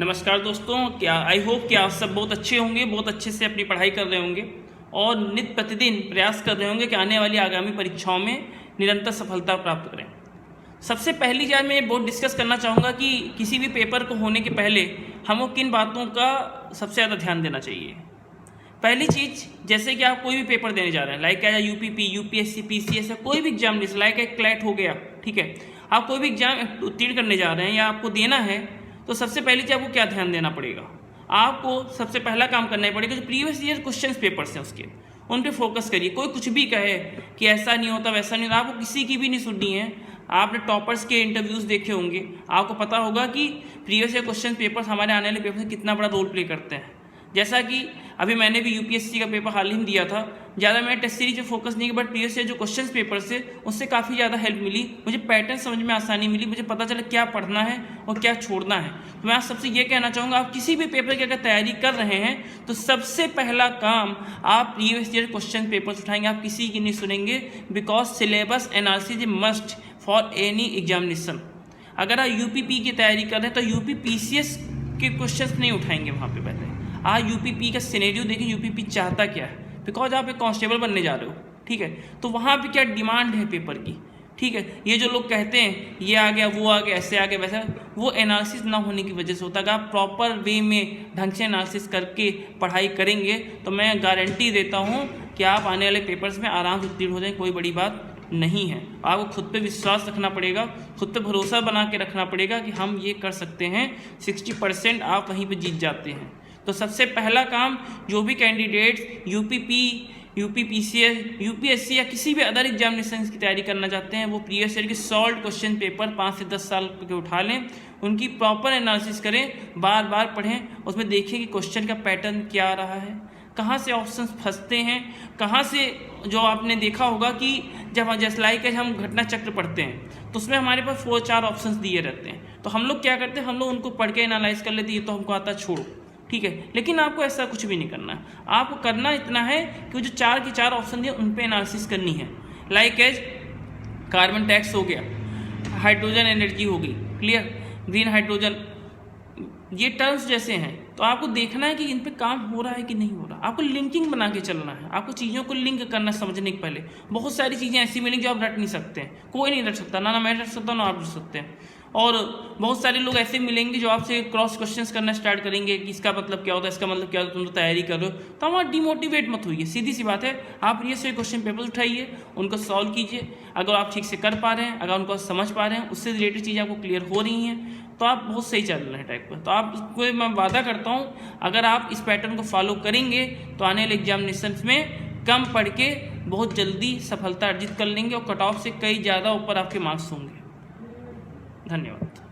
नमस्कार दोस्तों, क्या आई होप कि आप सब बहुत अच्छे होंगे, बहुत अच्छे से अपनी पढ़ाई कर रहे होंगे और नित्य प्रतिदिन प्रयास कर रहे होंगे कि आने वाली आगामी परीक्षाओं में निरंतर सफलता प्राप्त करें। सबसे पहली चीज़ मैं बहुत डिस्कस करना चाहूँगा कि किसी भी पेपर को होने के पहले हमको किन बातों का सबसे ज़्यादा ध्यान देना चाहिए। पहली चीज़, जैसे कि आप कोई भी पेपर देने जा रहे हैं, लाइक क्या यूपीपी, यूपीएससी, पीसीएस या कोई भी एग्जाम, लाइक एक क्लैट हो गया, ठीक है, आप कोई भी एग्जाम उत्तीर्ण करने जा रहे हैं या आपको देना है, तो सबसे पहली चीज़ आपको क्या ध्यान देना पड़ेगा। आपको सबसे पहला काम करना पड़ेगा जो प्रीवियस ईयर क्वेश्चन पेपर्स हैं उसके, उन पे फोकस करिए। कोई कुछ भी कहे कि ऐसा नहीं होता, वैसा नहीं होता, आपको किसी की भी नहीं सुननी है। आपने टॉपर्स के इंटरव्यूज़ देखे होंगे, आपको पता होगा कि प्रीवियस ईयर क्वेश्चन पेपर्स हमारे आने वाले पेपर में कितना बड़ा रोल प्ले करते हैं। जैसा कि अभी मैंने भी यूपीएससी का पेपर हाल ही में दिया था, ज़्यादा मैंने टेस्ट सीरीज पे फोकस नहीं किया, बट प्रीवियस ईयर जो क्वेश्चन पेपर से उससे काफ़ी ज़्यादा हेल्प मिली, मुझे पैटर्न समझ में आसानी मिली, मुझे पता चला क्या पढ़ना है और क्या छोड़ना है। तो मैं आप सबसे ये कहना चाहूँगा, आप किसी भी पेपर की अगर तैयारी कर रहे हैं तो सबसे पहला काम आप प्रीवियस ईयर क्वेश्चन पेपर्स उठाएंगे, आप किसी की नहीं सुनेंगे, because syllabus analysis is must for any examination. अगर आप यूपीपी की तैयारी कर रहे हैं तो यूपी पीसीएस के क्वेश्चन नहीं उठाएंगे वहाँ पे। पहले आप यूपीपी का सिनेरियो देखें, यूपीपी चाहता क्या है, बिकॉज आप एक कांस्टेबल बनने जा रहे हो, ठीक है, तो वहाँ पे क्या डिमांड है पेपर की, ठीक है। ये जो लोग कहते हैं ये आ गया, वो आ गया, ऐसे आ गया, वैसा, वो एनालिसिस ना होने की वजह से होता है। अगर आप प्रॉपर वे में ढंग से एनालिसिस करके पढ़ाई करेंगे तो मैं गारंटी देता हूँ कि आप आने वाले पेपर्स में आराम से उत्तीर्ण हो जाएंगे, कोई बड़ी बात नहीं है। आपको खुद पे विश्वास रखना पड़ेगा, खुद पे भरोसा बना के रखना पड़ेगा कि हम ये कर सकते हैं। 60% आप वहीं पे जीत जाते हैं। तो सबसे पहला काम, जो भी कैंडिडेट यूपीपी, यूपीपीसीएस, यूपीएससी या किसी भी अदर एग्जामिनेशन की तैयारी करना चाहते हैं, वो प्रीवियस ईयर के सॉल्व क्वेश्चन पेपर 5 से 10 साल के उठा लें, उनकी प्रॉपर एनालिसिस करें, बार बार पढ़ें, उसमें देखें कि क्वेश्चन का पैटर्न क्या आ रहा है, कहाँ से ऑप्शंस फंसते हैं, कहाँ से, जो आपने देखा होगा कि जब जैसे लाइक हम घटना चक्र पढ़ते हैं तो उसमें हमारे पास 4-4 ऑप्शंस दिए रहते हैं, तो हम लोग क्या करते हैं, हम लोग उनको पढ़ के एनालाइज कर लेते हैं, ये तो हमको आता, छोड़ो, ठीक है। लेकिन आपको ऐसा कुछ भी नहीं करना है, आपको करना इतना है कि जो 4 के 4 ऑप्शन दिए उन पे एनालिसिस करनी है। लाइक एज कार्बन टैक्स हो गया, हाइड्रोजन एनर्जी हो गई, क्लियर, ग्रीन हाइड्रोजन, ये टर्म्स जैसे हैं, तो आपको देखना है कि इन पे काम हो रहा है कि नहीं हो रहा। आपको लिंकिंग बना के चलना है, आपको चीज़ों को लिंक करना समझने के पहले। बहुत सारी चीज़ें ऐसी मिलेंगी जो आप रट नहीं सकते हैं, कोई नहीं रट सकता, ना मैं रट सकता, ना आप रट सकते हैं। और बहुत सारे लोग ऐसे मिलेंगे जो आपसे क्रॉस क्वेश्चंस करना स्टार्ट करेंगे कि इसका मतलब क्या होता है, इसका मतलब क्या होता है, तुम तो तैयारी कर रहे हो, तो वहाँ डिमोटिवेट मत होइए, सीधी सी बात है। आप ये से क्वेश्चन पेपर उठाइए, उनको सॉल्व कीजिए, अगर आप ठीक से कर पा रहे हैं, अगर उनको समझ पा रहे हैं, उससे रिलेटेड चीज़ें आपको क्लियर हो रही हैं, तो आप बहुत सही चल रहे हैं टाइप पर। तो आपको मैं वादा करता हूँ, अगर आप इस पैटर्न को फॉलो करेंगे तो आने वाले एग्जामिनेशन में कम पढ़ के बहुत जल्दी सफलता अर्जित कर लेंगे और कट ऑफ से कई ज़्यादा ऊपर आपके मार्क्स होंगे। धन्यवाद।